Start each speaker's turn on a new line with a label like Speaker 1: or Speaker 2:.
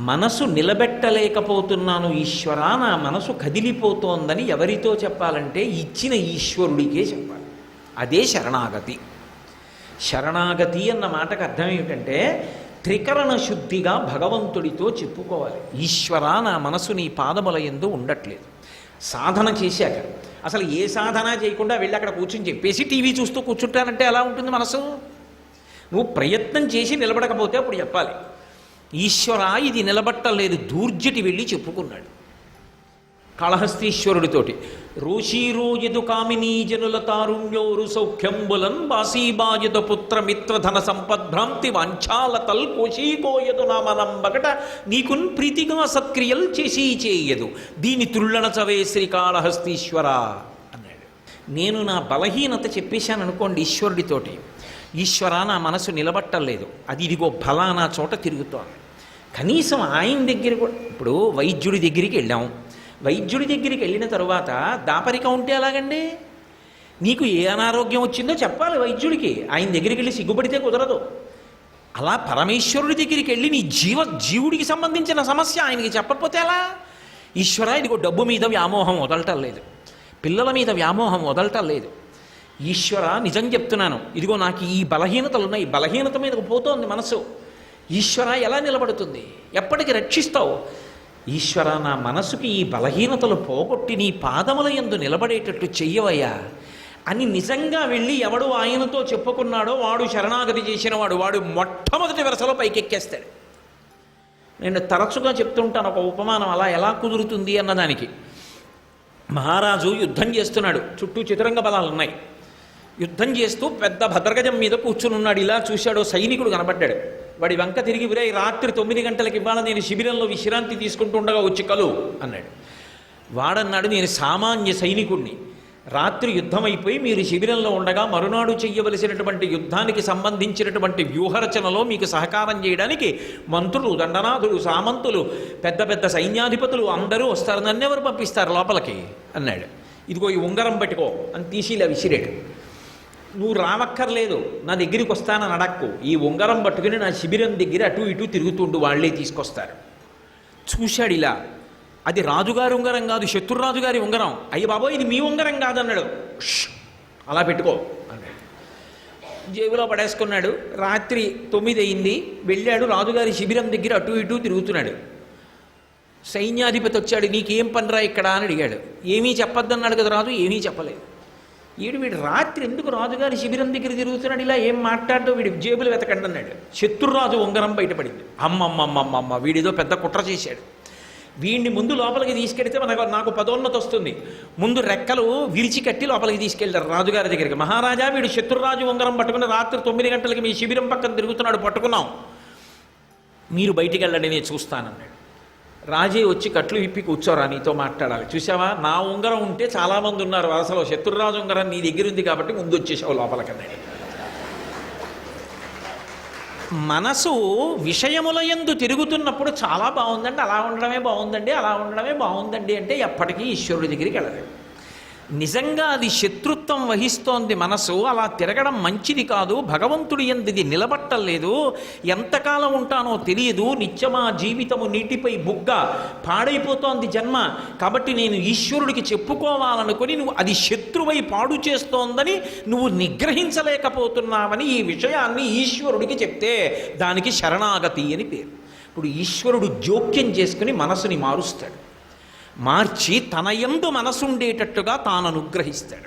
Speaker 1: మనసు నిలబెట్టలేకపోతున్నాను ఈశ్వరా, నా మనసు కదిలిపోతోందని ఎవరితో చెప్పాలంటే ఇచ్చిన ఈశ్వరుడికే చెప్పాలి. అదే శరణాగతి. శరణాగతి అన్న మాటకు అర్థం ఏమిటంటే త్రికరణ శుద్ధిగా భగవంతుడితో చెప్పుకోవాలి. ఈశ్వరా, నా మనసు నీ పాదముల యందు ఉండట్లేదు. సాధన చేశాక అసలు ఏ సాధన చేయకుండా వెళ్ళి అక్కడ కూర్చుని చెప్పేసి టీవీ చూస్తూ కూర్చుంటానంటే ఎలా ఉంటుంది మనసు? నువ్వు ప్రయత్నం చేసి నిలబడకపోతే అప్పుడు చెప్పాలి. ఈశ్వరా, ఇది నిలబట్టలేదు, దూర్జటి వెళ్ళి చెప్పుకున్నాడు కాళహస్తీశ్వరుడితోటి. రోషీరోయదు కామినీ జనుల తారుణ్యోరు సౌఖ్యంబులన్ బాసీబాయదు పుత్ర మిత్రధన సంపద్భ్రాంతి వాంఛాలతల్ కోశీకోయదు నామనంబకట నీకున్ ప్రీతిగా సత్క్రియలు చేసి చేయదు దీని తుళ్ళణ చవే శ్రీకాళహస్తీశ్వర అన్నాడు. నేను నా బలహీనత చెప్పేశాను అనుకోండి ఈశ్వరుడితోటి, ఈశ్వర నా మనసు నిలబట్టలేదు, అది ఇదిగో ఫలానా చోట తిరుగుతోంది. కనీసం ఆయన దగ్గర కూడా, ఇప్పుడు వైద్యుడి దగ్గరికి వెళ్ళాం, వైద్యుడి దగ్గరికి వెళ్ళిన తరువాత దాపరిక ఉంటే ఎలాగండి? నీకు ఏ అనారోగ్యం వచ్చిందో చెప్పాలి వైద్యుడికి, ఆయన దగ్గరికి వెళ్ళి సిగ్గుపడితే కుదరదు. అలా పరమేశ్వరుడి దగ్గరికి వెళ్ళి నీ జీవుడికి సంబంధించిన సమస్య ఆయనకి చెప్పకపోతే ఎలా? ఈశ్వర, ఇదిగో డబ్బు మీద వ్యామోహం వదలటం లేదు, పిల్లల మీద వ్యామోహం వదలటం లేదు, ఈశ్వర నిజం చెప్తున్నాను, ఇదిగో నాకు ఈ బలహీనతలు ఉన్నాయి, బలహీనత మీదకు పోతోంది మనసు, ఈశ్వర ఎలా నిలబడుతుంది? ఎప్పటికి రక్షిస్తావు? ఈశ్వర, నా మనసుకి ఈ బలహీనతలు పోగొట్టి నీ పాదముల యందు నిలబడేటట్టు చెయ్యవయ్యా అని నిజంగా వెళ్ళి ఎవడు ఆయనతో చెప్పుకున్నాడో వాడు శరణాగతి చేసిన వాడు మొట్టమొదటి వరుసలో పైకెక్కేస్తాడు. నేను తరచుగా చెప్తుంటాను ఒక ఉపమానం, అలా ఎలా కుదురుతుంది అన్నదానికి. మహారాజు యుద్ధం చేస్తున్నాడు, చుట్టూ చతురంగ బలాలు ఉన్నాయి. యుద్ధం చేస్తూ పెద్ద భద్రగజం మీద కూర్చుని ఉన్నాడు. ఇలా చూశాడు, సైనికుడు కనబడ్డాడు. వాడి వంక తిరిగి, విరే రాత్రి 9 గంటలకు ఇవాళ నేను శిబిరంలో విశ్రాంతి తీసుకుంటుండగా వచ్చి కలు అన్నాడు. వాడన్నాడు, నేను సామాన్య సైనికుడిని, రాత్రి యుద్ధం అయిపోయి మీరు శిబిరంలో ఉండగా మరునాడు చెయ్యవలసినటువంటి యుద్ధానికి సంబంధించినటువంటి వ్యూహరచనలో మీకు సహకారం చేయడానికి మంత్రులు, దండనాథులు, సామంతులు, పెద్ద పెద్ద సైన్యాధిపతులు అందరూ వస్తారు, నన్నెవరు పంపిస్తారు లోపలికి అన్నాడు. ఇదిగో ఈ ఉంగరం పట్టుకో అని తీసి ఇలా విసిరాడు. నువ్వు రావక్కర్లేదు, నా దగ్గరికి వస్తానని అడక్కు, ఈ ఉంగరం పట్టుకుని నా శిబిరం దగ్గర అటు ఇటు తిరుగుతుండు, వాళ్లే తీసుకొస్తారు. చూశాడు ఇలా, అది రాజుగారి ఉంగరం కాదు, శత్రురాజుగారి ఉంగరం. అయ్య బాబోయ్, ఇది మీ ఉంగరం కాదన్నాడు. అలా పెట్టుకో అన్నాడు. జేబులో పడేసుకున్నాడు. రాత్రి 9 అయింది, వెళ్ళాడు రాజుగారి శిబిరం దగ్గర అటు ఇటు తిరుగుతున్నాడు. సైన్యాధిపతి వచ్చాడు, నీకేం పనిరా ఇక్కడ అని అడిగాడు. ఏమీ చెప్పొద్దన్నాడు కదా రాజు, ఏమీ చెప్పలేదు. వీడు రాత్రి ఎందుకు రాజుగారి శిబిరం దగ్గర తిరుగుతున్నాడు, ఇలా ఏం మాట్లాడటో వీడి జేబులు వెతకండి అన్నాడు. శత్రురాజు ఉంగరం బయటపడింది. అమ్మమ్మమ్మమ్మ, వీడిదో పెద్ద కుట్ర చేశాడు. వీడిని ముందు లోపలికి తీసుకెడితే నాకు పదోన్నతి వస్తుంది. ముందు రెక్కలు విరిచి కట్టి లోపలికి తీసుకెళ్తారు రాజుగారి దగ్గరికి. మహారాజా, వీడు శత్రురాజు ఉంగరం పట్టుకుని రాత్రి 9 గంటలకి మీ శిబిరం పక్కన తిరుగుతున్నాడు, పట్టుకున్నాం, మీరు బయటికి వెళ్ళండి, నేను చూస్తానన్నాడు. రాజే వచ్చి కట్లు విప్పి కూర్చోరా, నీతో మాట్లాడాలి. చూసావా, నా ఉంగరం ఉంటే చాలామంది ఉన్నారు వరసలో, శత్రురాజు ఉంగరం నీ దగ్గర ఉంది కాబట్టి ముందు వచ్చేసావు లోపలికన్నాడు. మనసు విషయముల యందు తిరుగుతున్నప్పుడు చాలా బాగుందండి, అలా ఉండడమే బాగుందండి, అలా ఉండడమే బాగుందండి అంటే ఎప్పటికీ ఈశ్వరుడి దగ్గరికి వెళ్ళలేదు. నిజంగా అది శత్రుత్వం వహిస్తోంది మనసు, అలా తిరగడం మంచిది కాదు, భగవంతుడి యందు ఇది నిలబట్టలేదు, ఎంతకాలం ఉంటానో తెలియదు, నిత్యమా జీవితము నీటిపై బుగ్గ, పాడైపోతోంది జన్మ, కాబట్టి నేను ఈశ్వరుడికి చెప్పుకోవాలనుకుని నువ్వు అది శత్రువై పాడు చేస్తోందని నువ్వు నిగ్రహించలేకపోతున్నావని ఈ విషయాన్ని ఈశ్వరుడికి చెప్తే దానికి శరణాగతి అని పేరు. ఇప్పుడు ఈశ్వరుడు జోక్యం చేసుకుని మనసుని మారుస్తాడు, మార్చి తన యందు మనసుండేటట్టుగా తాను అనుగ్రహిస్తాడు.